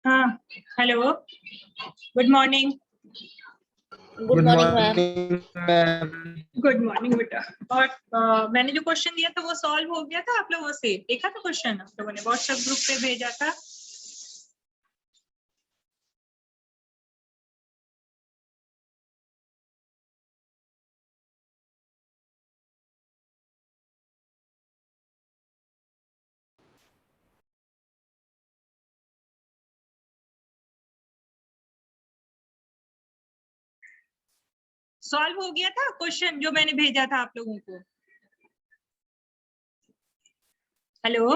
हाँ, hello, good morning. Good good morning ma'am. Morning ma'am. Good morning बेटा। और मैंने जो क्वेश्चन दिया था वो सॉल्व हो गया था आप लोगों से? देखा था क्वेश्चन आप लोगों ने व्हाट्सएप ग्रुप पे भेजा था? सॉल्व हो गया था क्वेश्चन जो मैंने भेजा था आप लोगों को? हेलो,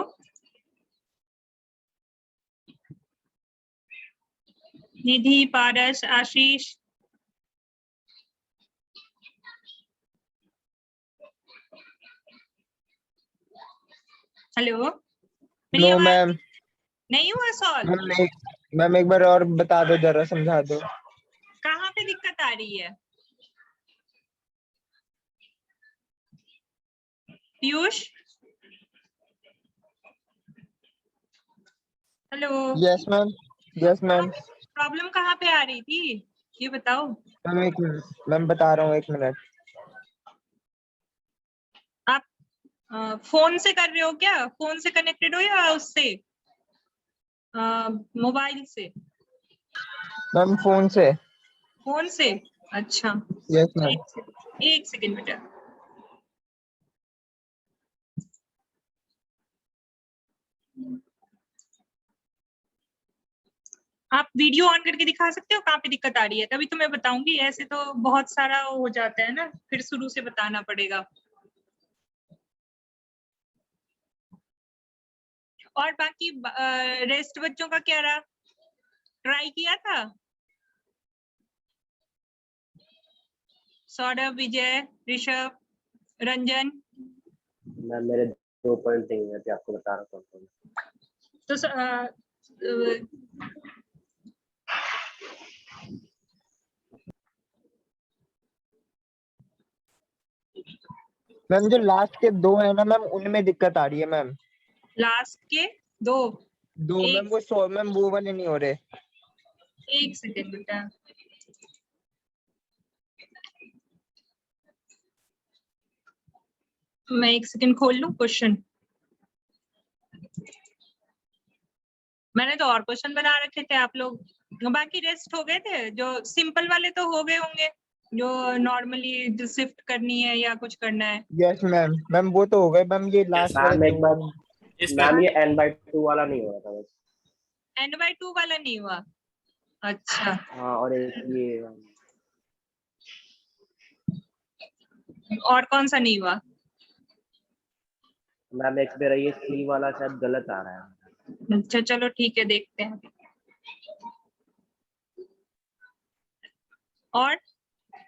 निधि, पारस, आशीष, हेलो, मेरी नो आवाज मैम। नहीं हुआ सॉल्व? मैम एक बार और बता दो, जरा समझा दो। कहाँ पे दिक्कत आ रही है? Piyush, hello, yes ma'am. Yes ma'am. Problem कहाँ पे आ रही थी ये बताओ। मैम एक मिनट, मैम बता रहा हूँ, एक मिनट। आप फोन से कर रहे हो क्या? फोन से कनेक्टेड हो या उससे मोबाइल से? मैम फोन से। फोन से, अच्छा। Yes ma'am. एक सेकेंड बेटा। आप वीडियो ऑन करके दिखा सकते हो कहाँ पे दिक्कत आ रही है? तभी तो मैं बताऊंगी, ऐसे तो बहुत सारा हो जाता है ना, फिर शुरू से बताना पड़ेगा। और बाकी रेस्ट बच्चों का क्या रहा? ट्राई किया था? सौरभ, विजय, ऋषभ, रंजन? मैम मेरे 2 पॉइंट नहीं है, अभी आपको बता रहा हूँ। तो मैम जो लास्ट के 2 है ना मैम, उनमें दिक्कत आ रही है मैम। लास्ट के 2? मैम वो वाले नहीं हो रहे। एक सेकेंड बेटा। मैं एक सेकेंड खोल लूं क्वेश्चन। मैंने तो और क्वेश्चन बना रखे थे आप लोग, बाकी रेस्ट हो गए थे। जो सिंपल वाले तो हो गए होंगे, जो नॉर्मली जो शिफ्ट करनी है या कुछ करना है। Yes ma'am. मैम वो तो हो गए मैम, ये लास्ट वाले मैम एक 2। बार मैम ये n/2 वाला नहीं हो रहा था बस। n/2 वाला नहीं हुआ? अच्छा, हाँ, और एक ये और कौन सा नहीं हुआ? मैम एक मेरा ये C वाला शायद गलत आ रहा है। अच्छा चलो ठीक है, देखते हैं। और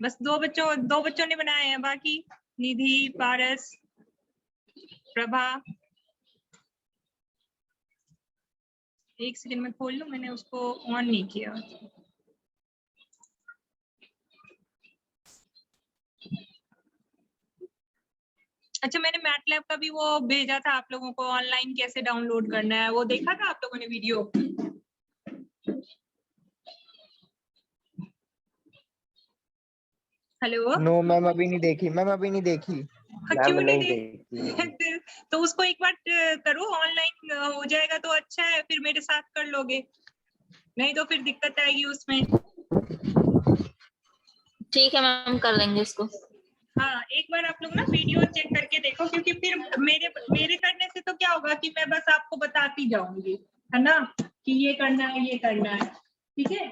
बस दो बच्चों ने बनाए हैं, बाकी निधि, पारस, प्रभा। एक सेकंड में खोल लूं, मैंने उसको ऑन नहीं किया। अच्छा, मैंने मैटलैब का भी वो भेजा था आप लोगों को, ऑनलाइन कैसे डाउनलोड करना है, वो देखा था आप लोगों ने वीडियो? हेलो। नो मैम अभी नहीं देखी, मैम अभी नहीं देखी। क्यों मैम नहीं नहीं देखी? देखी। तो उसको एक बार करो, ऑनलाइन हो जाएगा तो अच्छा है, फिर मेरे साथ कर लोगे, नहीं तो फिर दिक्कत आएगी उसमें। ठीक है मैम, कर लेंगे इसको। हाँ, एक बार आप लोग ना वीडियो चेक करके देखो, क्योंकि फिर मेरे करने से तो क्या होगा कि मैं बस आपको बताती जाऊंगी, है ना, कि ये करना है, ये करना है, ठीक है।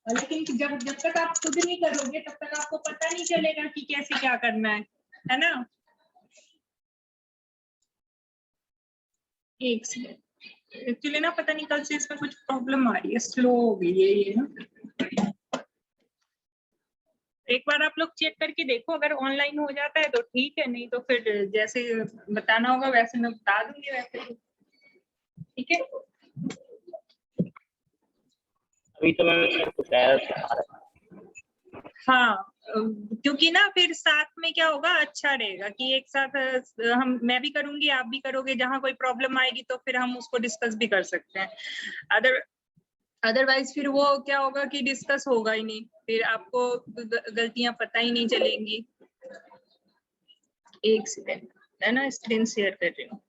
लेकिन जब तक आप खुद नहीं करोगे तब तक आपको पता नहीं चलेगा कि कैसे क्या करना है ना। एक सेकंड, एक्चुअली ना पता नहीं कल से इसमें कुछ प्रॉब्लम आ रही है, स्लो हो गई है ये ना। एक बार आप लोग चेक करके देखो, अगर ऑनलाइन हो जाता है तो ठीक है, नहीं तो फिर जैसे बताना होगा वैसे मैं बता दूंगी वैसे, ठीक है। अभी तो मैम कुछ हाँ क्योंकि ना फिर साथ में क्या होगा, अच्छा रहेगा कि एक साथ मैं भी करूंगी, आप भी करोगे, जहाँ कोई प्रॉब्लम आएगी तो फिर हम उसको डिस्कस भी कर सकते हैं। अदरवाइज फिर वो क्या होगा कि डिस्कस होगा ही नहीं, फिर आपको गलतियां पता ही नहीं चलेंगी। एक सेकेंड, है ना, स्क्रीन शेयर कर रही हूँ।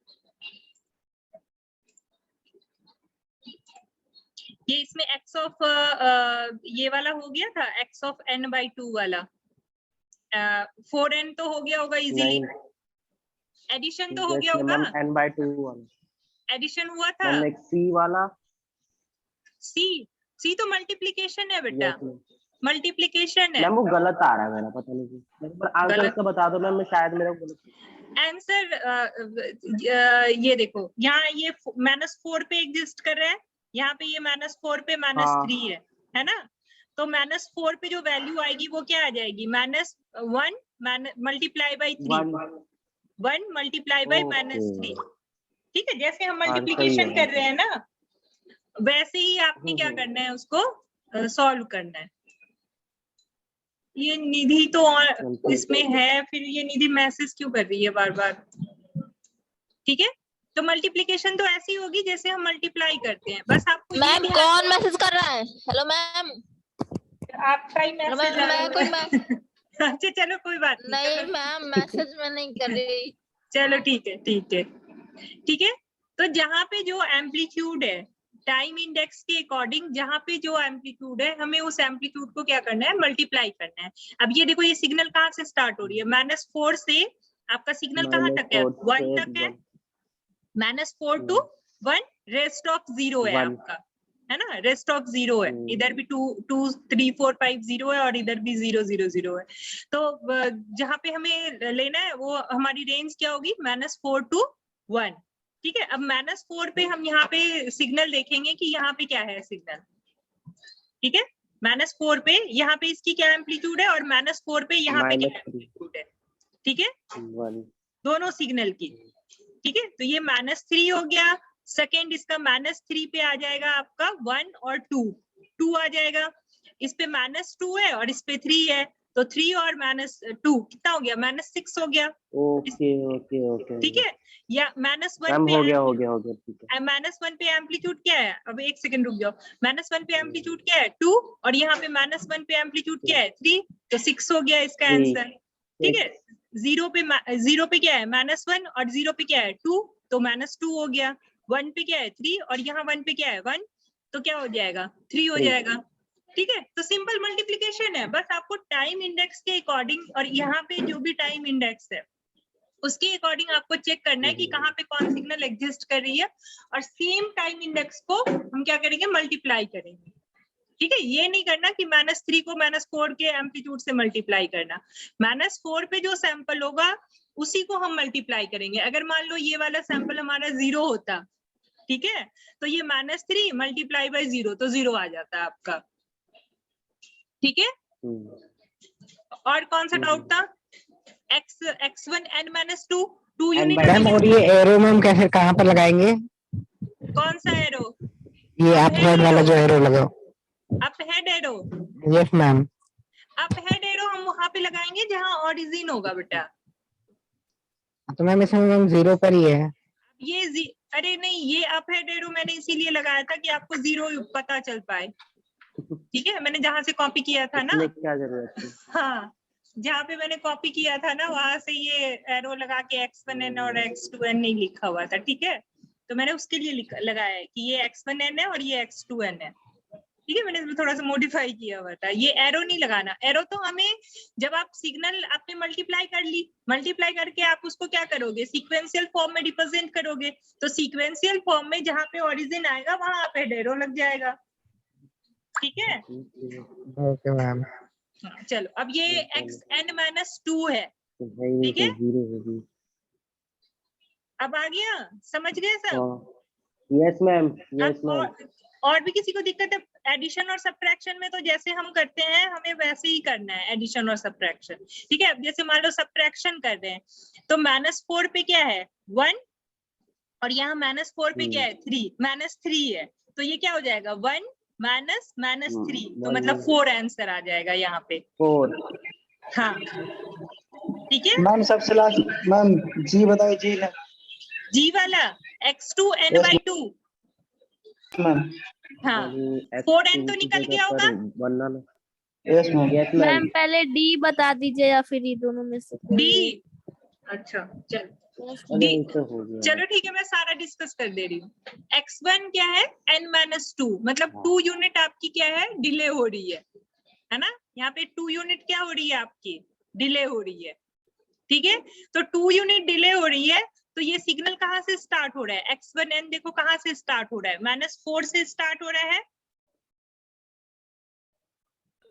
ये इसमें x ऑफ ये वाला हो गया था, x ऑफ n/2 वाला 4n तो हो गया होगा इजीली। एडिशन तो हो गया होगा, मैम n/2 वाला एडिशन हुआ था। मैम, एक c वाला, सी तो मल्टीप्लिकेशन है बेटा, यस मैम। मल्टीप्लिकेशन है। मैम वो गलत आ रहा है मेरा, पता नहीं क्यों। पर आंसर गलत उसका बता दो मैम, मैं शायद मेरा गलत। आंसर ये देखो, यहाँ ये -4 पे एग्जिस्ट कर रहा है, यहाँ पे ये -4 पे -3 है ना। तो -4 पे जो वैल्यू आएगी वो क्या आ जाएगी, -1 मल्टीप्लाई बाई 3, 1 मल्टीप्लाई बाई -3। ठीक है, जैसे हम मल्टीप्लिकेशन कर रहे हैं ना, वैसे ही आपने क्या करना है, उसको सॉल्व करना है। ये निधि तो और इसमें है, फिर ये निधि मैसेज क्यों कर रही है बार बार। ठीक है, तो मल्टीप्लिकेशन तो ऐसी होगी जैसे हम मल्टीप्लाई करते हैं, बस आपको मैम कौन मैसेज कर रहा है? हेलो मैम, आपका ही मैसेज अच्छा चलो कोई बात नहीं मैम, मैसेज में नहीं कर रही। चलो ठीक है ठीक है ठीक है। तो जहाँ पे जो एम्पलीट्यूड है, टाइम इंडेक्स के अकॉर्डिंग जहाँ पे जो एम्पलीट्यूड है, हमें उस एम्पलीट्यूड को क्या करना है, मल्टीप्लाई करना है। अब ये देखो, ये सिग्नल कहाँ से स्टार्ट हो रही है, -4 से आपका सिग्नल कहाँ तक है, 1 तक है। -4 to 1, रेस्ट ऑफ 0 है आपका, है ना, रेस्ट ऑफ 0 है। इधर भी 2 2 3 4 5 0 है और इधर भी 0 0 0 है। तो जहाँ पे हमें लेना है वो हमारी रेंज क्या होगी, -4 to 1। ठीक है, अब -4 पे हम यहाँ पे सिग्नल देखेंगे कि यहाँ पे क्या है सिग्नल। ठीक है, -4 पे यहाँ पे इसकी क्या एम्पलीट्यूड है, और -4 पे यहाँ पे क्या एम्पलीट्यूड है। ठीक है, दोनों सिग्नल की। ठीक है, तो ये -3 हो गया। सेकेंड इसका -3 पे आ जाएगा आपका 1 और 2 आ जाएगा। इस पे -2 है और इस पे 3 है, तो 3 और -2 कितना हो गया, -6 हो गया। ओके ओके ओके, ठीक है, या -1 पे हो गया ठीक है। -1 पे एम्पलीट्यूड क्या है, अब एक सेकंड रुक जाओ, -1 पे एम्पलीट्यूड क्या है 2, और यहाँ पे -1 पे एम्पलीट्यूड क्या है 3, तो 6 हो गया इसका आंसर। ठीक है, 0 पे क्या है -1 और 0 पे क्या है 2, तो -2 हो गया। 1 पे क्या है 3 और यहाँ 1 पे क्या है 1, तो क्या हो जाएगा 3 हो जाएगा। ठीक है, तो सिंपल मल्टीप्लिकेशन है, बस आपको टाइम इंडेक्स के अकॉर्डिंग और यहाँ पे जो भी टाइम इंडेक्स है उसके अकॉर्डिंग आपको चेक करना है कि कहाँ पे कौन सिग्नल एग्जिस्ट कर रही है, और सेम टाइम इंडेक्स को हम क्या करेंगे, मल्टीप्लाई करेंगे। ठीक है, ये नहीं करना कि -3 को -4 के एम्पलीट्यूड से मल्टीप्लाई करना। -4 पे जो सैंपल होगा उसी को हम मल्टीप्लाई करेंगे। अगर मान लो ये वाला सैंपल हमारा 0 होता, ठीक है, तो ये -3 मल्टीप्लाई बाई 0, तो 0 आ जाता है आपका। ठीक है, और कौन सा डाउट था, x1 n-2 यूनिट। मैम और ये एरो मैम कैसे, कहाँ पर लगाएंगे? कौन सा एरो, ये अप हेड वाला जो एरो लगाओ। Up head arrow, yes ma'am. Up head arrow हम वहां पे लगाएंगे जहां ओरिजिन होगा बेटा। तो मैम इसमें मैम 0 पर ही है ये अरे नहीं, ये अप हेड एरो मैंने इसीलिए लगाया था कि आपको 0 पता चल पाए। ठीक है, मैंने जहां से कॉपी किया था ना, क्या जरूरत है, हाँ, जहाँ पे मैंने कॉपी किया था ना वहां से ये एरो लगा के x1n और x2n नहीं लिखा हुआ था। ठीक है, तो मैंने उसके लिए लगाया है कि ये x1n है और ये x2n है। ठीक है, मैंने इसमें थोड़ा सा मॉडिफाई किया हुआ था, ये एरो नहीं लगाना। एरो तो हमें जब आप सिग्नल आपने मल्टीप्लाई कर ली, मल्टीप्लाई करके आप उसको क्या करोगे, सीक्वेंशियल फॉर्म में रिप्रेजेंट करोगे, तो सीक्वेंशियल फॉर्म में जहाँ पे ओरिजिन आएगा वहां पे एरो लग जाएगा। ठीक है, ओके मैम। चलो अब ये xn-2 है। ठीक है, अब आ गया, समझ गए सब? Yes ma'am, yes ma'am. और भी किसी को दिक्कत है? एडिशन और सब्ट्रैक्शन में तो जैसे हम करते हैं हमें वैसे ही करना है, एडिशन और सब्ट्रैक्शन। ठीक है, अब जैसे मान लो सब्ट्रैक्शन कर रहे हैं, तो -4 पे क्या है 1 और यहाँ -4 पे क्या है 3, -3 है, तो ये क्या हो जाएगा 1 -3, तो मतलब 4 आंसर आ जाएगा यहाँ पे। 4। हाँ ठीक है। मैम सबसे लास्ट मैम जी बताइए जी ना जी वाला x2 n/2। मैम। हाँ 4n तो निकल गया होगा। वरना yes ma'am. Yes ma'am. Ma'am पहले डी बता दीजिए या फिर ये दोनों में से कोई डी। अच्छा चल अरे डी। ये तो हो गया। चलो ठीक है, मैं सारा डिस्कस कर दे रही हूँ। x1 क्या है n-2, मतलब 2 यूनिट आपकी क्या है, डिले हो रही है ना। यहाँ पे 2 यूनिट क्या हो रही है आपकी, डिले हो रही है। ठीक है, तो 2 यूनिट डिले हो रही है, तो ये सिग्नल कहाँ से स्टार्ट हो रहा है, x1n देखो कहाँ से स्टार्ट हो रहा है, -4 से स्टार्ट हो रहा है।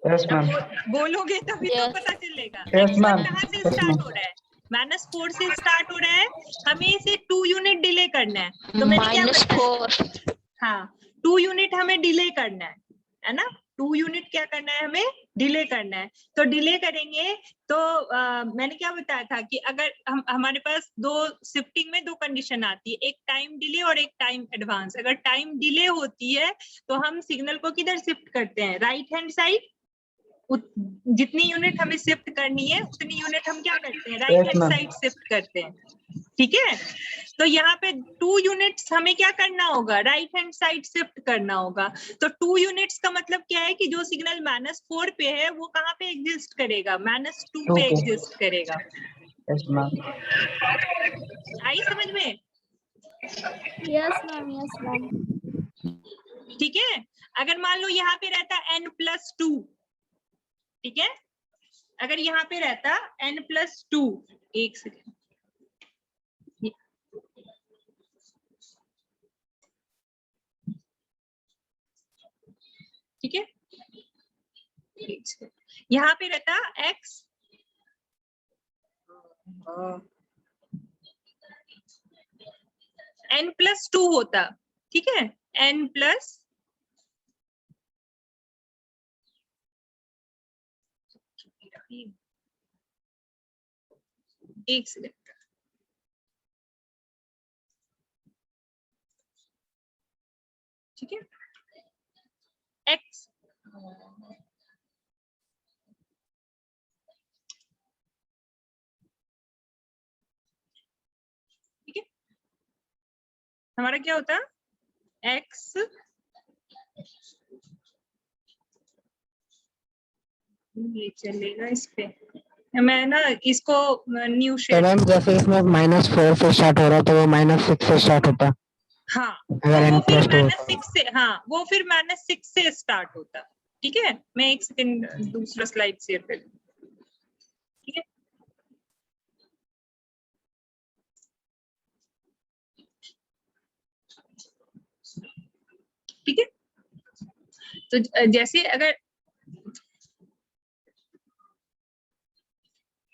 Yes ma'am. बोलोगे तभी तो Yes. पता चलेगा। Yes, x1 ma'am. कहाँ से Yes, स्टार्ट ma'am. हो रहा है, -4 से स्टार्ट हो रहा है। हमें इसे 2 यूनिट डिले करना है, तो मैंने क्या बताया, -4। हाँ 2 यूनिट हमें डिले करना है ना। 2 यूनिट क्या करना है, हमें डिले करना है। तो डिले करेंगे तो मैंने क्या बताया था कि अगर हमारे पास दो शिफ्टिंग में 2 कंडीशन आती है, एक टाइम डिले और एक टाइम एडवांस। अगर टाइम डिले होती है तो हम सिग्नल को किधर शिफ्ट करते हैं, राइट हैंड साइड। जितनी यूनिट हमें शिफ्ट करनी है उतनी यूनिट हम क्या करते हैं, राइट हैंड साइड शिफ्ट करते हैं। ठीक है, तो यहाँ पे 2 यूनिट्स हमें क्या करना होगा, राइट हैंड साइड शिफ्ट करना होगा। तो 2 यूनिट्स का मतलब क्या है कि जो सिग्नल -4 पे है वो कहाँ पे एग्जिस्ट करेगा, -2 पे एग्जिस्ट करेगा। Yes ma'am. आई समझ में। Yes ma'am yes ma'am. ठीक है, अगर मान लो यहाँ पे रहता n+2, ठीक है, अगर यहाँ पे रहता n+2, एक सेकेंड, ठीक है, यहाँ पे रहता x n+2 होता, ठीक है, n प्लस एक सेकेंड, ठीक है, x ठीक है, हमारा क्या होता x ये चलेगा इस पे, मैं ना इसको न्यू तो शेयर। मैम जैसे इसमें -4 से स्टार्ट हो रहा है तो वो -6 से स्टार्ट होता है। हाँ अगर तो वो फिर n+2 -6 से, हाँ वो फिर -6 से स्टार्ट होता। ठीक है, मैं एक सेकंड दूसरा स्लाइड शेयर कर, ठीक है। ठीक है, तो जैसे अगर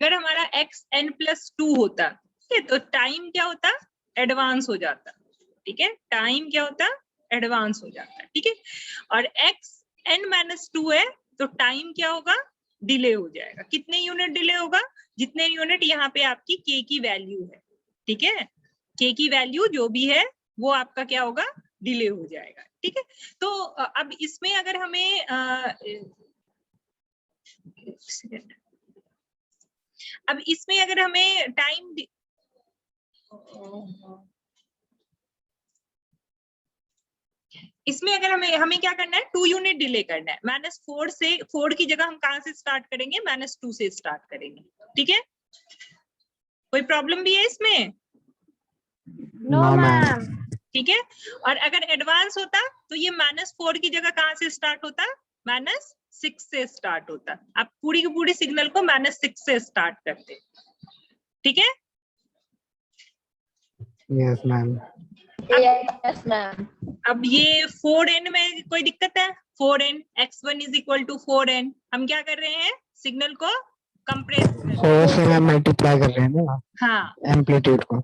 हमारा x n+2 होता, ठीक है, तो टाइम क्या होता, एडवांस हो जाता। ठीक है, टाइम क्या होता, एडवांस हो जाता। ठीक है, और x n-2 है तो टाइम क्या होगा, डिले हो जाएगा। कितने यूनिट डिले होगा, जितने यूनिट यहाँ पे आपकी k की वैल्यू है। ठीक है, k की वैल्यू जो भी है वो आपका क्या होगा, डिले हो जाएगा। ठीक है, तो अब इसमें अगर हमें अब इसमें अगर हमें टाइम इसमें अगर हमें क्या करना है, 2 यूनिट डिले करना है। -4 से, 4 की जगह हम कहाँ से स्टार्ट करेंगे, -2 से स्टार्ट करेंगे। ठीक है, कोई प्रॉब्लम भी है इसमें? No ma'am. ठीक है, और अगर एडवांस होता तो ये -4 की जगह कहाँ से स्टार्ट होता, -6 से स्टार्ट होता। आप पूरी की पूरी सिग्नल को -6 से स्टार्ट करते। ठीक है, यस मैम। Yes ma'am. अब ये 4n में कोई दिक्कत है, 4n x1 = 4n, हम क्या कर रहे हैं, सिग्नल को कंप्रेस कर रहे हैं। 4 से मैम मल्टीप्लाई कर रहे हैं ना हाँ, एम्पलीट्यूड को,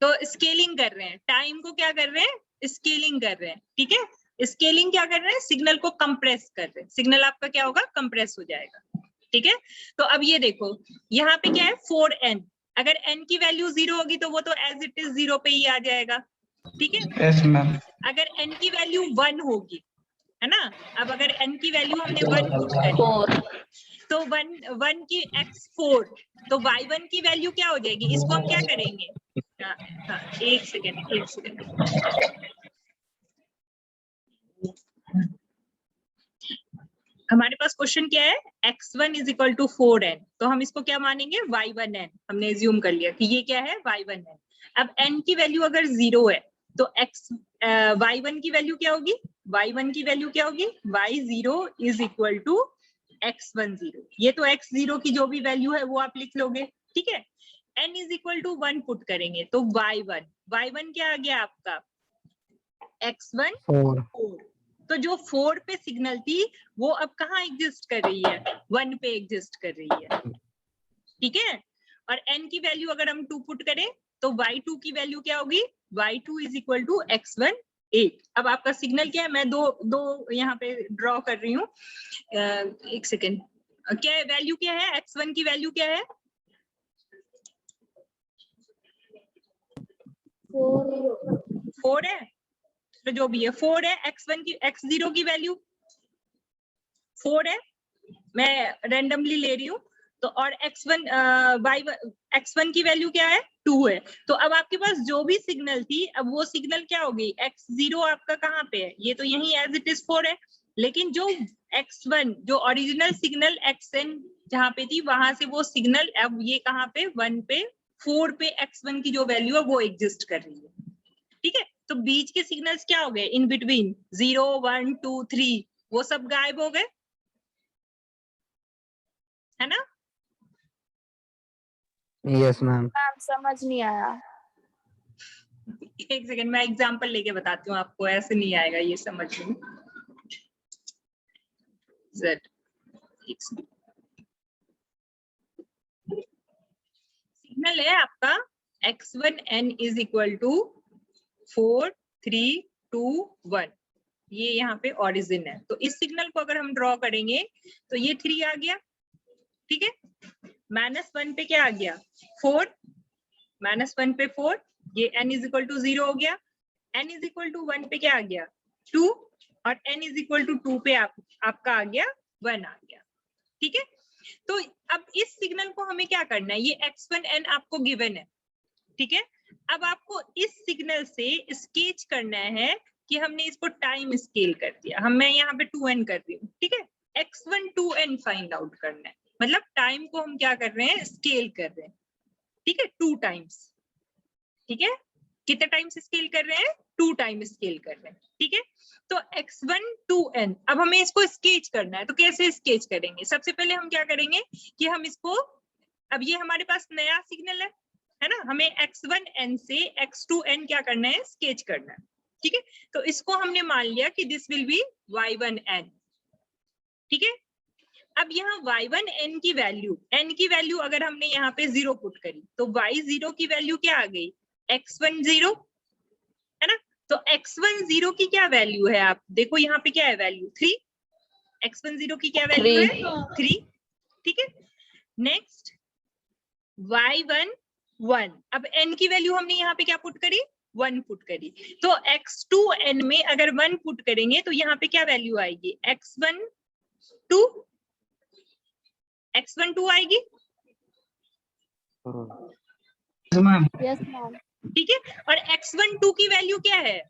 तो स्केलिंग कर रहे हैं, टाइम को क्या कर रहे हैं, स्केलिंग कर रहे हैं। ठीक है, स्केलिंग क्या कर रहे हैं, सिग्नल को कंप्रेस कर रहे हैं। सिग्नल आपका क्या होगा, कंप्रेस हो जाएगा। ठीक है, तो अब ये देखो यहाँ पे क्या है, 4n, अगर n की वैल्यू 0 होगी तो वो तो एज इट इज 0 पे ही आ जाएगा। ठीक है, यस मैम। अगर n की वैल्यू 1 होगी, है ना। अब अगर n की वैल्यू हमने 1 पुट करी 4. तो 1 की x4, तो y1 की वैल्यू क्या हो जाएगी, इसको हम क्या करेंगे, हाँ, एक सेकेंड। हमारे पास क्वेश्चन क्या है, x1 is equal to 4n, तो हम इसको क्या मानेंगे, y1n, हमने एज्यूम कर लिया कि ये क्या है, y1n। अब n की वैल्यू अगर 0 है तो y1 की वैल्यू क्या होगी, y1 की वैल्यू क्या होगी, y0 is equal to x10। ये तो x0 की जो भी वैल्यू है वो आप लिख लोगे, ठीक है। n is equal to 1 put करेंगे तो y1 क्या आ गया आपका, x1 4. 4। तो जो 4 पे सिग्नल थी वो अब कहाँ एग्जिस्ट कर रही है, 1 पे एग्जिस्ट कर रही है, ठीक है। और n की वैल्यू अगर हम 2 पुट करें तो y2 की वैल्यू क्या होगी, y2 is equal to x1 8। अब आपका सिग्नल क्या है, मैं दो यहाँ पे ड्रॉ कर रही हूँ, एक सेकेंड। क्या है वैल्यू, क्या है x1 की वैल्यू क्या है, 4 है, तो जो भी है 4 है, x0 की वैल्यू 4 है, मैं रेंडमली ले रही हूँ। तो और x1 की वैल्यू क्या है, 2 है। तो अब आपके पास जो भी सिग्नल थी, अब वो सिग्नल क्या हो गई, x0 आपका कहाँ पे है, ये तो यही एज इट इज 4 है, लेकिन जो x1 जो ओरिजिनल सिग्नल xn जहाँ पे थी वहां से वो सिग्नल अब ये कहाँ पे 1 पे 4 पे x1 की जो वैल्यू है वो एग्जिस्ट कर रही है, ठीक है। तो बीच के सिग्नल्स क्या हो गए, इन बिटवीन 0 1 2 3 वो सब गायब हो गए, है ना। Yes ma'am. मैम समझ नहीं आया। एक सेकंड, मैं एग्जांपल लेके बताती हूँ आपको, ऐसे नहीं आएगा ये समझ में। Z सिग्नल है आपका x1n इज इक्वल टू 4 3 2 1, ये यहाँ पे ओरिजिन है। तो इस सिग्नल को अगर हम ड्रॉ करेंगे तो ये 3 आ गया, ठीक है। -1 पे क्या आ गया, 4, -1 पे 4, ये n इज इक्वल टू 0 हो गया। n इज इक्वल टू 1 पे क्या आ गया, 2, और n इज इक्वल टू 2 पे आपका आ गया 1 आ गया, ठीक है। तो अब इस सिग्नल को हमें क्या करना है, ये x1n आपको गिवन है, ठीक है। अब आपको इस सिग्नल से स्केच करना है कि हमने इसको टाइम स्केल कर दिया, मैं यहाँ पे 2n कर रही हूँ, ठीक है। x1 2n फाइंड आउट करना है, मतलब टाइम को हम क्या कर रहे हैं, स्केल कर रहे हैं, ठीक है, 2 टाइम्स, ठीक है। कितने टाइम्स स्केल कर रहे हैं, 2 टाइम स्केल कर रहे हैं, ठीक है। तो x1 2n, अब हमें इसको स्केच करना है, तो कैसे स्केच करेंगे, सबसे पहले हम क्या करेंगे कि हम इसको, अब ये हमारे पास नया सिग्नल है ना, हमें x1n से x2n क्या करना है, स्केच करना है, ठीक है। तो इसको हमने मान लिया कि दिस विल बी y1n, ठीक है। अब यहाँ y1n की वैल्यू, n की वैल्यू अगर हमने यहाँ पे 0 पुट करी तो y0 की वैल्यू क्या आ गई, x10, है ना। तो x10 की क्या वैल्यू है, आप देखो यहाँ पे क्या है वैल्यू, 3, x10 की क्या वैल्यू है, 3, ठीक है। नेक्स्ट y11, अब n की वैल्यू हमने यहाँ पे क्या पुट करी, 1 पुट करी। तो x2n में अगर 1 पुट करेंगे तो यहाँ पे क्या वैल्यू आएगी, x12 आएगी, मैम. Yes ma'am. ठीक है। और x12 की वैल्यू क्या है,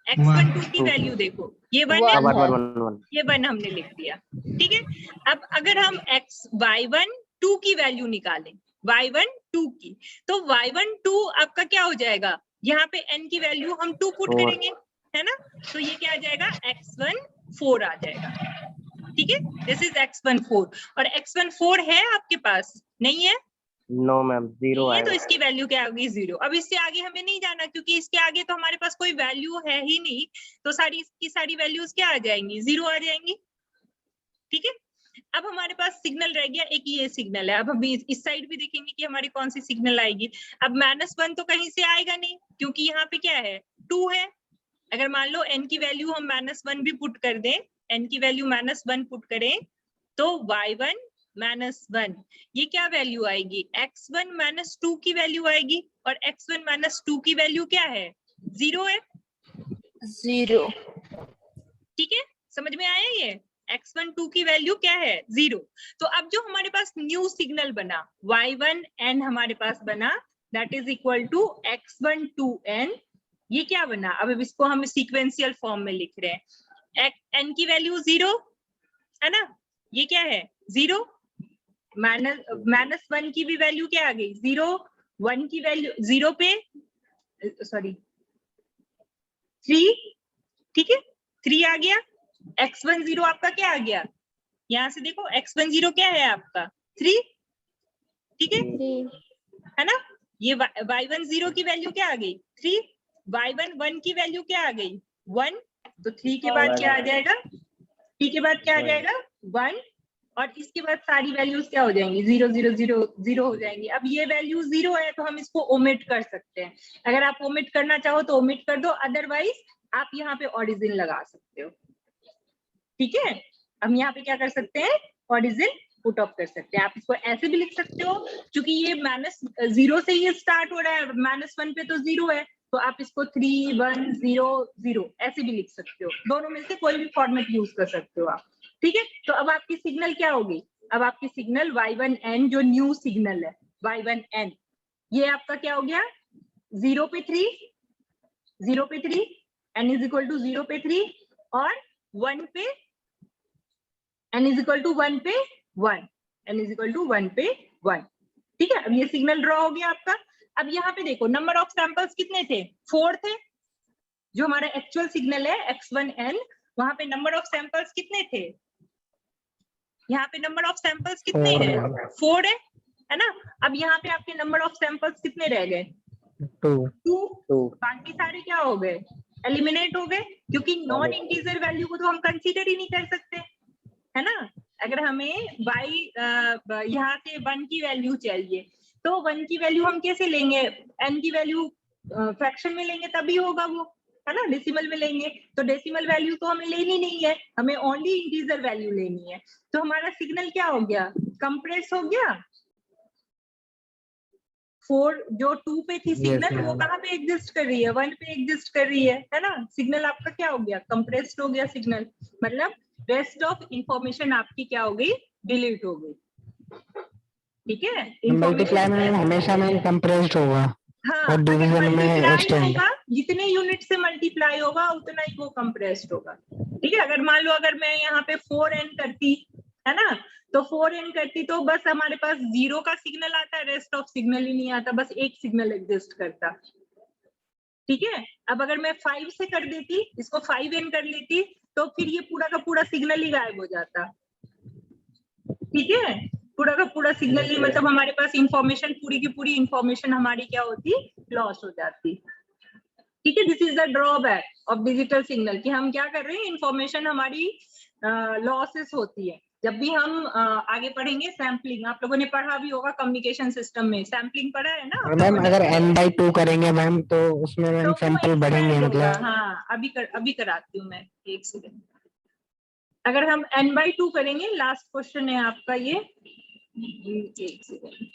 x12 की वैल्यू देखो, ये 1 है, 1 ये 1 हमने लिख दिया, ठीक है। अब अगर हम y12 की वैल्यू निकालें, y12 की, तो y12 आपका क्या हो जाएगा, यहाँ पे n की वैल्यू हम 2 पुट 4 करेंगे, है ना। तो ये क्या आ जाएगा, x14 आ जाएगा, ठीक है। दिस इज x14, और x14 है आपके पास, नहीं है, नो मैम 0 ये तो आएगा। इसकी वैल्यू क्या होगी, 0। अब इससे आगे हमें नहीं जाना, क्योंकि इसके आगे तो हमारे पास कोई वैल्यू है ही नहीं, तो सारी इसकी सारी वैल्यूज क्या आ जाएंगी, 0 आ जाएंगी, ठीक है। अब हमारे पास सिग्नल रह गया एक, ये सिग्नल है। अब हम इस साइड भी देखेंगे कि हमारी कौन सी सिग्नल आएगी। अब -1 तो कहीं से आएगा नहीं, क्योंकि यहाँ पे क्या है, 2 है। अगर मान लो n की वैल्यू हम -1 भी पुट कर दें, n की वैल्यू -1 पुट करें, तो y1 -1, ये क्या वैल्यू आएगी, x1 -2 की वैल्यू आएगी, और x1 -2 की वैल्यू क्या है, 0 है, 0। ठीक है। समझ में आया ये? x12 की वैल्यू क्या है? 0। तो अब जो हमारे पास न्यू सिग्नल बना y1n हमारे पास बना, that is equal to x12n। ये क्या बना? अब इसको हम सीक्वेंशियल फॉर्म में लिख रहे हैं। n की वैल्यू 0 है ना, ये क्या है? 0। -1 की भी वैल्यू क्या आ गई? 0। 1 की वैल्यू 0 पे, सॉरी 3, ठीक है 3 आ गया। x10 आपका क्या आ गया? यहाँ से देखो x10 क्या है आपका? 3, ठीक है 3 है ना। ये y10 की वैल्यू क्या आ गई? 3। y11 की वैल्यू क्या आ गई? 1। तो 3 के बाद क्या आ जाएगा? 3 के बाद क्या आ जाएगा? 1। और इसके बाद सारी वैल्यूज क्या हो जाएंगी? 0 0 0 0 हो जाएंगी। अब ये वैल्यू 0 है तो हम इसको ओमिट कर सकते हैं। अगर आप ओमिट करना चाहो तो ओमिट कर दो, अदरवाइज आप यहाँ पे ओरिजिन लगा सकते हो। ठीक है, हम यहाँ पे क्या कर सकते हैं? ओरिजिन पुट ऑफ कर सकते हैं। आप इसको ऐसे भी लिख सकते हो, क्योंकि ये -0 से ही स्टार्ट हो रहा है, -1 पे तो 0 है, तो आप इसको 3 1 0 0 ऐसे भी लिख सकते हो। दोनों में से कोई भी फॉर्मेट यूज कर सकते हो आप। ठीक है, तो अब आपकी सिग्नल क्या होगी? अब आपकी सिग्नल y1n जो न्यू सिग्नल है y1n, ये आपका क्या हो गया? 0 पे 3, 0 पे 3, n इज इक्वल टू 0 पे 3, और 1 पे n इज इक्वल टू 1 पे 1, n इज इक्वल टू 1 पे 1। ठीक है, अब ये सिग्नल ड्रॉ हो गया आपका। अब यहाँ पे देखो नंबर ऑफ सैंपल्स कितने थे? 4 थे। जो हमारा एक्चुअल सिग्नल है x1n, वहां पे नंबर ऑफ सैंपल्स कितने थे? यहाँ पे नंबर ऑफ सैंपल्स कितने हैं? 4 है ना। अब यहाँ पे आपके नंबर ऑफ सैंपल्स कितने रह गए? 2। बाकी सारे क्या हो गए? एलिमिनेट हो गए, क्योंकि नॉन इंटीजर वैल्यू को तो हम कंसीडर ही नहीं कर सकते, है ना। अगर हमें यहाँ से 1 की वैल्यू चाहिए, तो 1 की वैल्यू हम कैसे लेंगे? n की वैल्यू फ्रैक्शन में लेंगे तभी होगा वो, है ना। डेसिमल में लेंगे तो डेसिमल वैल्यू तो हमें लेनी नहीं है, हमें ओनली इंटीजर वैल्यू लेनी है। तो हमारा सिग्नल क्या हो गया? कंप्रेस हो गया। 4 जो 2 पे थी सिग्नल, वो कहाँ पे एग्जिस्ट कर रही है? 1 पे एग्जिस्ट कर रही है ना। सिग्नल आपका क्या हो गया? कंप्रेस्ड हो गया सिग्नल, मतलब रेस्ट ऑफ इंफॉर्मेशन आपकी क्या हो गई? डिलीट हो गई। ठीक है, मल्टीप्लाई में हमेशा में कंप्रेस्ड होगा, हाँ, और डिवीजन में एक्सटेंड। होगा, जितने यूनिट से मल्टीप्लाई होगा उतना ही वो कंप्रेस्ड होगा। ठीक है, अगर मान लो अगर मैं यहाँ पे 4n करती, है ना, तो 4n करती तो बस हमारे पास 0 का सिग्नल आता, रेस्ट ऑफ सिग्नल ही नहीं आता, बस एक सिग्नल एग्जिस्ट करता। ठीक है, अब अगर मैं 5 से कर देती, इसको 5n कर लेती, तो फिर ये पूरा का पूरा सिग्नल ही गायब हो जाता। ठीक है, पूरा का पूरा सिग्नल ही, मतलब हमारे पास इंफॉर्मेशन, पूरी की पूरी इंफॉर्मेशन हमारी क्या होती? लॉस हो जाती। ठीक है, this is the drawback of digital signal, कि हम क्या कर रहे हैं? इंफॉर्मेशन हमारी लॉसेस होती है। जब भी हम आगे पढ़ेंगे सैम्पलिंग, आप लोगों ने पढ़ा भी होगा कम्युनिकेशन सिस्टम में, सैम्पलिंग पढ़ा है ना। और मैम अगर n/2 करेंगे मैम तो उसमें मैम तो सैंपल बढ़ेंगे, मतलब। हाँ, अभी कराती हूँ मैं, एक सेकंड। अगर हम n/2 करेंगे, लास्ट क्वेश्चन है आपका ये, एक सेकंड।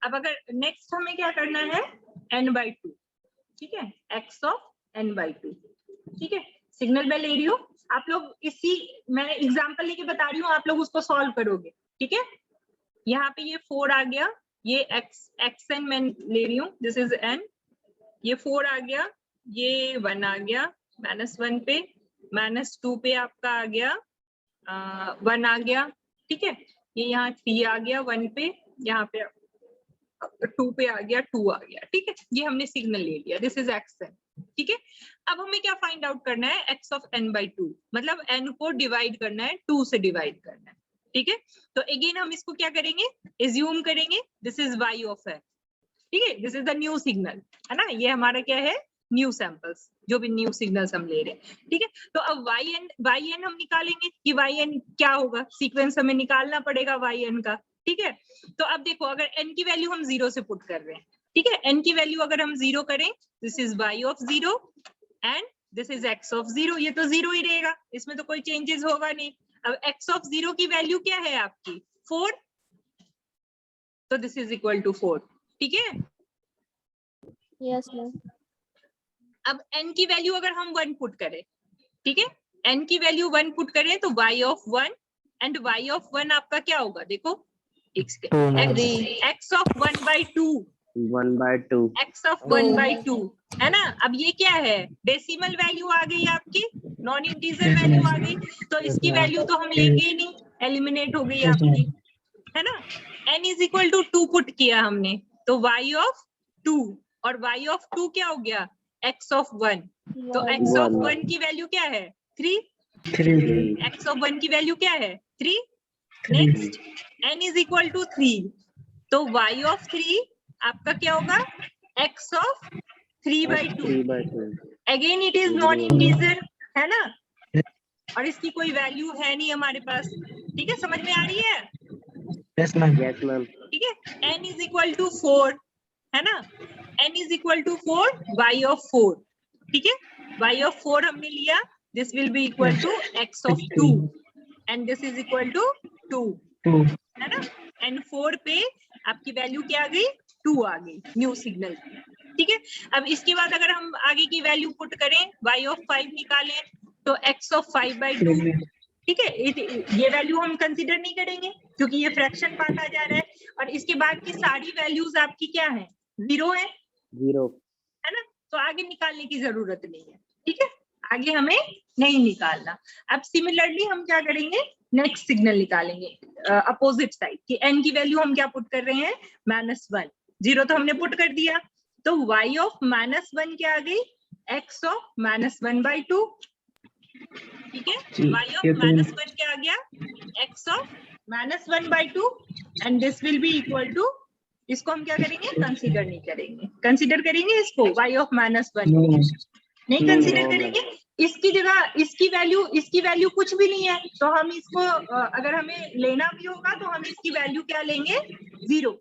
अब अगर नेक्स्ट हमें क्या करना है? n/2, ठीक है, x ऑफ n/2। ठीक है, सिग्नल मैं ले रही हूँ, आप लोग इसी, मैं एग्जांपल लेके बता रही हूँ, आप लोग उसको सॉल्व करोगे। ठीक है, यहाँ पे ये 4 आ गया, ये xn मैं ले रही हूँ, दिस इज n, ये 4 आ गया, ये 1 आ गया, -1 पे, -2 पे आपका आ गया 1 आ गया। ठीक है, ये यहाँ 3 आ गया 1 पे, यहाँ पे 2 पे आ गया 2 आ गया। ठीक है, ये हमने सिग्नल ले लिया, दिस इज xn। ठीक है, अब हमें क्या फाइंड आउट करना है? x ऑफ n/2, मतलब n को डिवाइड करना है, 2 से डिवाइड करना है। ठीक है, तो अगेन हम इसको क्या करेंगे? एज्यूम करेंगे this is y of n। ठीक है, this is the new signal, है ना, ये हमारा क्या है? न्यू सैंपल्स, जो भी न्यू सिग्नल्स हम ले रहे हैं। ठीक है, तो अब yn हम निकालेंगे कि yn क्या होगा, सीक्वेंस हमें निकालना पड़ेगा yn का। ठीक है, तो अब देखो, अगर n की वैल्यू हम 0 से पुट कर रहे हैं, ठीक है, n की वैल्यू अगर हम 0 करें, this is y of 0 and this is x of 0, ये तो 0 ही रहेगा, इसमें तो कोई चेंजेस होगा नहीं। अब x ऑफ 0 की वैल्यू क्या है आपकी? 4, तो दिस इज इक्वल टू 4। ठीक है, यस मैम। अब n की वैल्यू अगर हम 1 पुट करें, ठीक है, n की वैल्यू 1 पुट करें तो y of 1 and y of 1 आपका क्या होगा, देखो x ऑफ 1/2, 1/2 x ऑफ 1/2 है ना। अब ये क्या है, डेसिमल वैल्यू आ गई आपकी, नॉन इंटीजर वैल्यू आ गई, तो इसकी वैल्यू तो हम लेंगे ही नहीं, एलिमिनेट हो गई आपकी, है ना। n is equal to 2 put किया हमने, तो y ऑफ 2 और y ऑफ 2 क्या हो गया, x ऑफ 1, तो x ऑफ 1 की वैल्यू क्या है 3, 3 x ऑफ 1 की वैल्यू क्या है 3, next n is equal to 3, तो y ऑफ 3 आपका क्या होगा, x of 3/2, 3/2 again it is non integer, है ना, और इसकी कोई वैल्यू है नहीं हमारे पास, ठीक है, समझ में आ रही है, यस मैम। यस मैम ठीक है। n इज इक्वल टू 4, है ना, n is equal to 4, y of 4, ठीक है, y ऑफ 4 हमने लिया, this will be equal to x of 2 and this is equal to 2, 2 है ना, एंड 4 पे आपकी वैल्यू क्या आ गई, 2 आ गई, न्यू सिग्नल, ठीक है। अब इसके बाद अगर हम आगे की वैल्यू पुट करें, y ऑफ 5 निकालें तो x ऑफ 5/2, ठीक है, ये वैल्यू हम कंसीडर नहीं करेंगे क्योंकि ये फ्रैक्शन पार्ट आ जा रहा है, और इसके बाद की सारी वैल्यूज आपकी क्या है, 0 है, 0 है ना, तो आगे निकालने की जरूरत नहीं है, ठीक है, आगे हमें नहीं निकालना। अब सिमिलरली हम क्या करेंगे, नेक्स्ट सिग्नल निकालेंगे अपोजिट साइड की, n की वैल्यू हम क्या पुट कर रहे हैं, -1, 0 तो हमने पुट कर दिया, तो y ऑफ -1 क्या आ गई, x ऑफ -1/2, ठीक है, y ऑफ -1 क्या आ गया, x of -1/2 and this will be equal to, इसको हम क्या करेंगे, कंसीडर नहीं करेंगे, कंसीडर करेंगे इसको y ऑफ -1 नहीं कंसीडर करेंगे, इसकी जगह इसकी वैल्यू कुछ भी नहीं है, तो हम इसको अगर हमें लेना भी होगा तो हम इसकी वैल्यू क्या लेंगे, 0,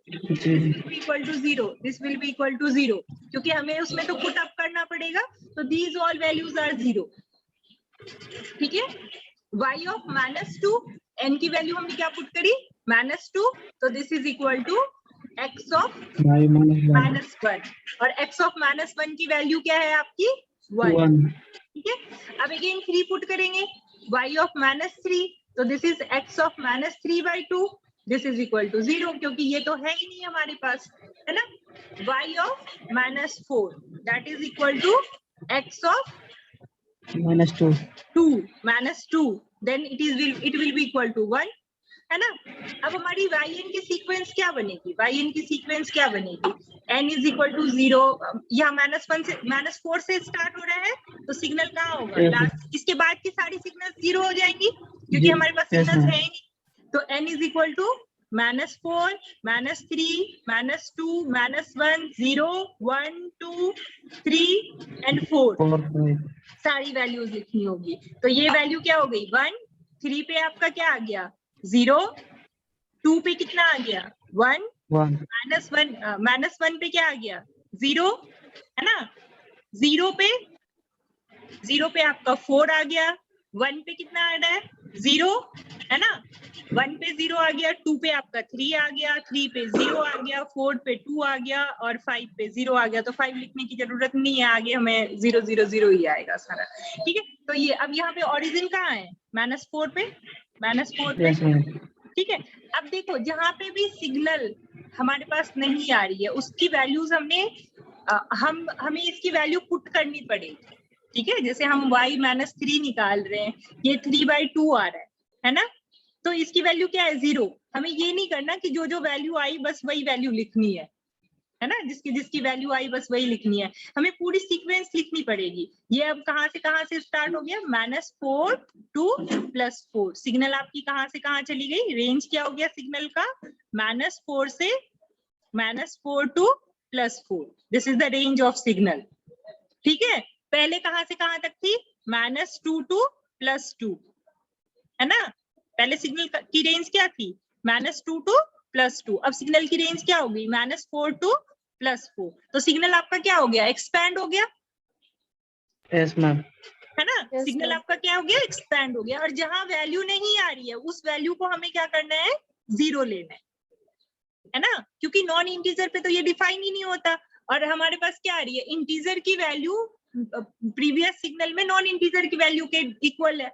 equal to 0, this will be equal to 0, क्योंकि हमें उसमें तो पुट अप करना पड़ेगा, तो दीज ऑल वैल्यूज आर 0, ठीक है। y ऑफ -2, n की वैल्यू हमने क्या पुट करी, -2, तो this is equal to x of -1, और x ऑफ -1 की वैल्यू क्या है आपकी 1, ठीक है। अब अगेन 3 पुट करेंगे, y ऑफ -3, तो this is x of -3/2, this is equal to 0, क्योंकि ये तो है ही नहीं हमारे पास, है ना। y of -4 that is equal to x of -2, then it will be equal to 1, है ना। अब हमारी yn की सीक्वेंस क्या बनेगी, yn की सीक्वेंस क्या बनेगी, n इज इक्वल टू 0, यहाँ -1 से -4 से स्टार्ट हो रहा है, तो सिग्नल कहाँ होगा लास्ट, इसके बाद की सारी सिग्नल 0 हो जाएंगी क्योंकि हमारे पास सिग्नल है ही नहीं, तो n is equal to -4, -3, -2, -1, 0, 1, 2, 3 and 4, सारी वैल्यूज लिखनी होगी, तो ये वैल्यू क्या हो गई 1, 3 पे आपका क्या आ गया 0, 2 पे कितना आ गया 1, -1 पे क्या आ गया 0, है ना, 0 पे आपका 4 आ गया, 1 पे कितना आ रहा है 0, है ना, 1 पे 0 आ गया, 2 पे आपका 3 आ गया, 3 पे 0 आ गया, 4 पे 2 आ गया और 5 पे 0 आ गया, तो 5 लिखने की जरूरत नहीं है, आगे हमें 0 0 0 ही आएगा सारा, ठीक है। तो ये अब यहाँ पे ओरिजिन कहाँ है, -4 पे, ठीक है। अब देखो जहाँ पे भी सिग्नल हमारे पास नहीं आ रही है उसकी वैल्यूज हमें इसकी वैल्यू पुट करनी पड़ेगी, ठीक है। जैसे हम y -3 निकाल रहे हैं, ये 3/2 आ रहा है ना, तो इसकी वैल्यू क्या है 0, हमें ये नहीं करना कि जो वैल्यू आई बस वही वैल्यू लिखनी है ना, जिसकी वैल्यू आई बस वही लिखनी है, हमें पूरी सीक्वेंस लिखनी पड़ेगी। ये अब कहाँ से स्टार्ट हो गया, -4 to +4, सिग्नल आपकी कहाँ से कहाँ चली गई, रेंज क्या हो गया सिग्नल का, -4 से -4 to +4, this is the range of signal, ठीक है। पहले कहाँ से कहाँ तक थी, -2 to +2, है ना, पहले सिग्नल की रेंज क्या थी, -2 to +2, अब सिग्नल की रेंज क्या होगी, -4 to +4, तो सिग्नल आपका क्या हो गया, एक्सपैंड हो गया, यस मैम, है ना, Yes, सिग्नल ma'am. आपका क्या हो गया, एक्सपैंड हो गया, और जहां वैल्यू नहीं आ रही है उस वैल्यू को हमें क्या करना है, 0 लेना है ना, क्योंकि नॉन इंटीजर पे तो ये डिफाइन ही नहीं होता, और हमारे पास क्या आ रही है, इंटीजर की वैल्यू प्रीवियस सिग्नल में नॉन इंटीजर की वैल्यू के इक्वल है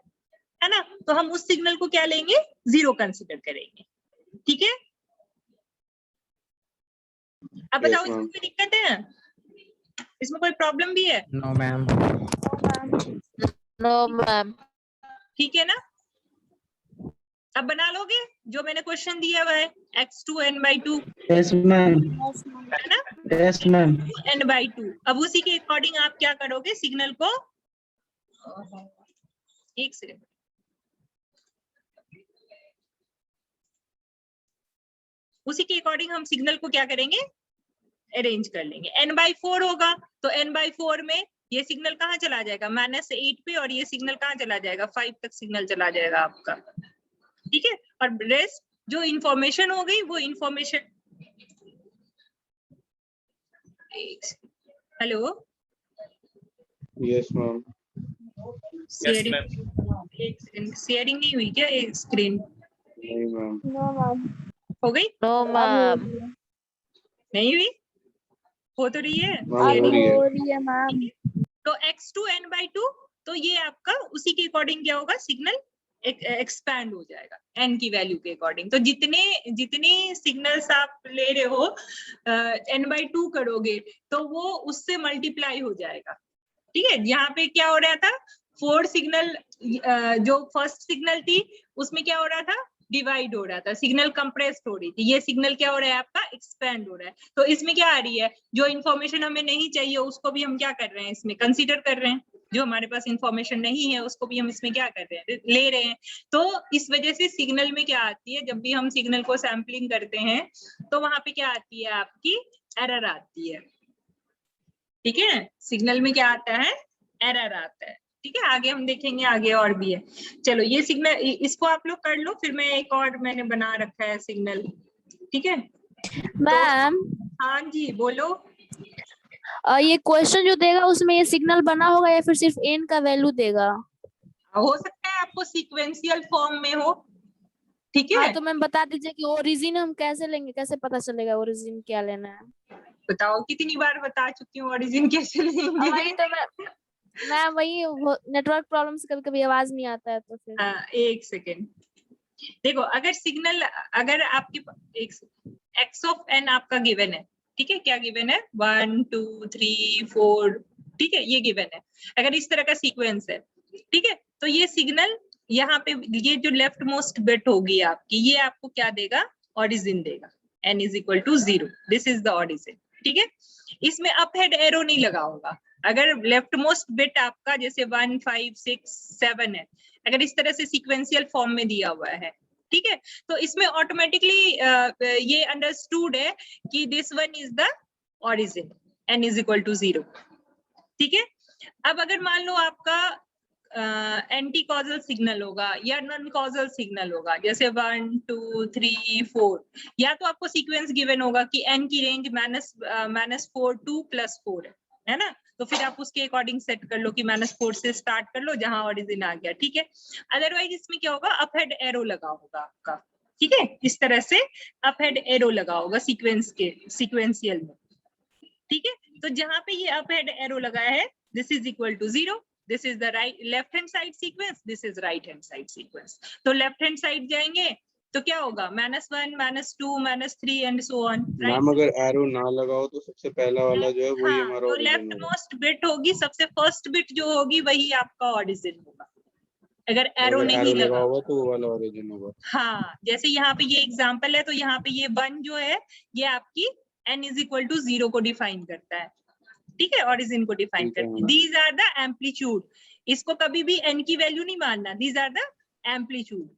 ना, तो हम उस सिग्नल को क्या लेंगे, 0 कंसिडर करेंगे। ठीक है, अब बताओ इसमें कोई दिक्कत है, इसमें कोई प्रॉब्लम भी है? No ma'am. No, ma'am. ठीक है ना, अब बना लोगे जो मैंने क्वेश्चन दिया हुआ है, x2n/2 Yes, ma'am. है ना, Yes, ma'am. n/2। अब उसी के अकॉर्डिंग आप क्या करोगे, सिग्नल को, एक सेकंड, उसी के अकॉर्डिंग हम सिग्नल को क्या करेंगे, अरेंज कर लेंगे। n/4 होगा तो n/4 में ये सिग्नल कहाँ चला जाएगा, -8 पे, और ये सिग्नल कहाँ चला जाएगा, 5 तक सिग्नल चला जाएगा आपका। ठीक है, और रेस्ट जो इंफॉर्मेशन हो गई वो information, hello, yes ma'am. Sharing नहीं हुई क्या स्क्रीन? नहीं मैम। हो गई? No, ma'am. नहीं हुई? हो तो रही है। हो रही है। मैम। तो x2n/2, तो ये आपका उसी के अकॉर्डिंग क्या होगा, सिग्नल एक्सपैंड हो जाएगा n की वैल्यू के अकॉर्डिंग। तो जितने सिग्नल्स आप ले रहे हो n/2 करोगे तो वो उससे मल्टीप्लाई हो जाएगा। ठीक है, यहाँ पे क्या हो रहा था, 4 सिग्नल, जो फर्स्ट सिग्नल थी उसमें क्या हो रहा था, डिवाइड हो रहा था, सिग्नल कंप्रेस्ड हो रही थी, ये सिग्नल क्या हो रहा है आपका, एक्सपेंड हो रहा है। तो इसमें क्या आ रही है, जो इन्फॉर्मेशन हमें नहीं चाहिए उसको भी हम क्या कर रहे हैं, इसमें कंसीडर कर रहे हैं, जो हमारे पास इंफॉर्मेशन नहीं है उसको भी हम इसमें क्या कर रहे हैं, ले रहे हैं। तो इस वजह से सिग्नल में क्या आती है, जब भी हम सिग्नल को सैम्पलिंग करते हैं तो वहां पे क्या आती है, आपकी एरर आती है। ठीक है, सिग्नल में क्या आता है, एरर आता है। ठीक है, आगे हम देखेंगे, आगे और भी है। चलो ये सिग्नल, इसको आप लोग कर लो, फिर मैं एक और मैंने बना रखा है सिग्नल। ठीक है मैम, हाँ जी बोलो। ये क्वेश्चन जो देगा उसमें ये सिग्नल बना होगा या फिर सिर्फ n का वैल्यू देगा? हो सकता है आपको सीक्वेंशियल फॉर्म में हो। ठीक है, हाँ, तो मैम बता दीजिए कि ओरिजिन हम कैसे लेंगे, कैसे पता चलेगा ओरिजिन क्या लेना है? बताओ, कितनी बार बता चुकी हूँ ओरिजिन कैसे लेंगे। वही तो मैं वही नेटवर्क प्रॉब्लम से कभी कभी आवाज नहीं आता है तो फिर। हाँ, एक सेकेंड, देखो अगर सिग्नल, अगर आपके x ऑफ n आपका गिवन है, ठीक है, क्या गिवन है, 1 2 3 4, ठीक है, ये गिवन है। अगर इस तरह का सीक्वेंस है, ठीक है, तो ये सिग्नल यहाँ पे ये जो लेफ्ट मोस्ट बिट होगी आपकी, ये आपको क्या देगा, ऑरिजिन देगा, n is equal to 0, this is the origin. ठीक है, इसमें अप हेड एरो नहीं लगा होगा। अगर लेफ्ट मोस्ट बिट आपका जैसे 1 5 6 7 है, अगर इस तरह से सीक्वेंशियल फॉर्म में दिया हुआ है, ठीक है, तो इसमें ऑटोमेटिकली ये अंडरस्टूड है कि this one is the origin, n is equal to 0। ठीक है, अब अगर मान लो आपका एंटी कॉजल सिग्नल होगा या नॉन कॉजल सिग्नल होगा, जैसे 1 2 3 4, या तो आपको सीक्वेंस गिवन होगा कि n की रेंज -4 2 +4 है ना, तो फिर आप उसके अकॉर्डिंग सेट कर लो कि -4 से स्टार्ट कर लो जहां ऑरिजिन आ गया। ठीक है, अदरवाइज इसमें क्या होगा, अप हेड एरो लगा होगा आपका। ठीक है, इस तरह से अप हेड एरो लगा होगा सीक्वेंशियल में। ठीक है, तो जहां पे ये अप हेड एरो लगा है, this is equal to 0, this is the left hand side sequence, this is right hand side sequence. तो लेफ्ट हैंड साइड जाएंगे तो क्या होगा, -1 -2 -3 एंड सो ऑन। मैम अगर एरो ना लगाओ तो सबसे पहला वाला जो है वो ही हाँ, हमारा तो ऑरिजिन लेफ्ट होगा। मोस्ट बिट होगी, सबसे फर्स्ट बिट जो होगी वही आपका ऑरिजिन होगा, अगर एरो अगर नहीं एरो लगा लगा। होगा तो वो वाला ऑरिजिन होगा। हाँ, जैसे यहाँ पे ये एग्जांपल है, तो यहाँ पे ये 1 जो है ये आपकी n इज इक्वल टू 0 को डिफाइन करता है। ठीक है, ऑरिजिन को डिफाइन ठीक है, करती है। दीज आर द एम्पलीट्यूड, इसको कभी भी n की वैल्यू नहीं मानना, दीज आर द एम्पलीट्यूड।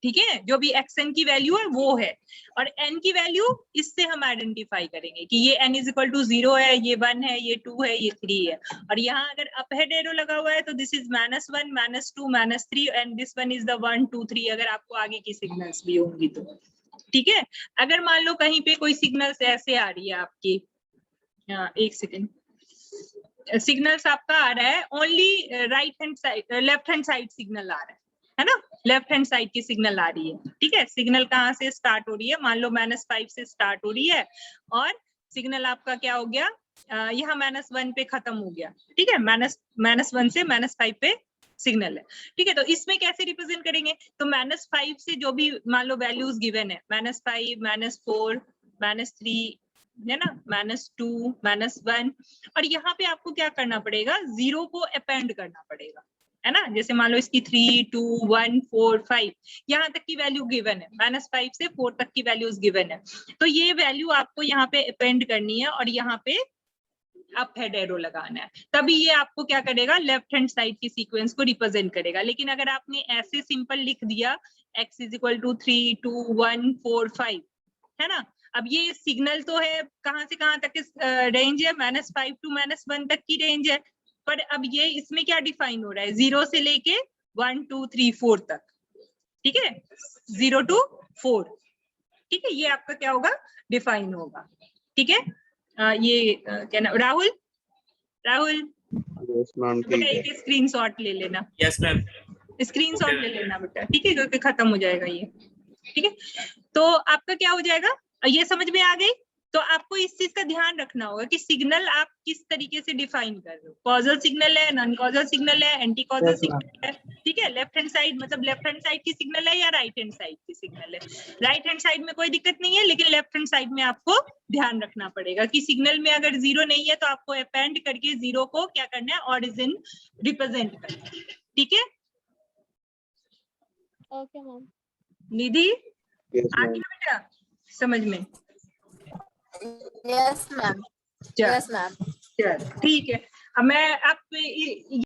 ठीक है, जो भी xn की वैल्यू है वो है, और n की वैल्यू इससे हम आइडेंटिफाई करेंगे कि ये n इज इक्वल टू 0 है, ये 1 है, ये 2 है, ये 3 है। और यहाँ अगर अप हेड एरो लगा हुआ है तो this is -1 -2 -3 and this one is the 1 2 3, अगर आपको आगे की सिग्नल्स भी होंगी तो। ठीक है, अगर मान लो कहीं पे कोई सिग्नल्स ऐसे आ रही है आपकी, एक सेकेंड, सिग्नल्स आपका आ रहा है only right hand side, left hand side signal आ रहा है ना, लेफ्ट हैंड साइड की सिग्नल आ रही है। ठीक है, सिग्नल कहाँ से स्टार्ट हो रही है, मान लो -5 से स्टार्ट हो रही है और सिग्नल आपका क्या हो गया, यहाँ -1 पे खत्म हो गया, ठीक है, -1 से -5 पे सिग्नल है, ठीक है। तो इसमें कैसे रिप्रेजेंट करेंगे, तो -5 से जो भी मान लो वैल्यूज गिवन है, -5, -4, -3 है ना, -2, -1, और यहाँ पे आपको क्या करना पड़ेगा, 0 को अपेंड करना पड़ेगा, है ना। जैसे मान लो इसकी 3, 2, 1, 4, 5 यहाँ तक की वैल्यू गिवन है, -5 से 4 तक की वैल्यूज गिवन है, तो ये वैल्यू आपको यहाँ पे अपेंड करनी है और यहाँ पे अप हेड एरो लगाना है, तभी ये आपको क्या करेगा, लेफ्ट हैंड साइड की सीक्वेंस को रिप्रेजेंट करेगा। लेकिन अगर आपने ऐसे सिंपल लिख दिया x = 3, 2, 1, 4, 5, है ना, अब ये सिग्नल तो है कहाँ से कहाँ तक रेंज है, -5 to -1 तक की रेंज है, पर अब ये इसमें क्या डिफाइन हो रहा है, 0 से लेके 1, 2, 3, 4 तक, ठीक है, 0 to 4, ठीक है, ये आपका क्या होगा, डिफाइन होगा, ठीक है। ये क्या नाम, राहुल यस मैम, ठीक बेटा है। एक स्क्रीनशॉट ले लेना, यस मैम। स्क्रीनशॉट ले लेना बेटा, ठीक है, क्योंकि खत्म हो जाएगा ये, ठीक है। तो आपका क्या हो जाएगा, ये समझ में आ गई। तो आपको इस चीज का ध्यान रखना होगा कि सिग्नल आप किस तरीके से डिफाइन कर रहे हो, कॉजल सिग्नल है, नॉन कॉजल सिग्नल है, anti causal Yes, ma'am. Signal है, ठीक है। लेफ्ट हैंड साइड मतलब लेफ्ट हैंड साइड की सिग्नल है या राइट हैंड साइड की सिग्नल है। राइट हैंड साइड में कोई दिक्कत नहीं है, लेकिन लेफ्ट हैंड साइड में आपको ध्यान रखना पड़ेगा कि सिग्नल में अगर 0 नहीं है तो आपको अपेंड करके 0 को क्या करना है, ऑरिजिन रिप्रेजेंट करना है, ठीक है। Okay ma'am. निधि यस आ मैम। गया बेटा समझ में, Yes, ma'am. चल Yes, ma'am. चल ठीक है। अब मैं आप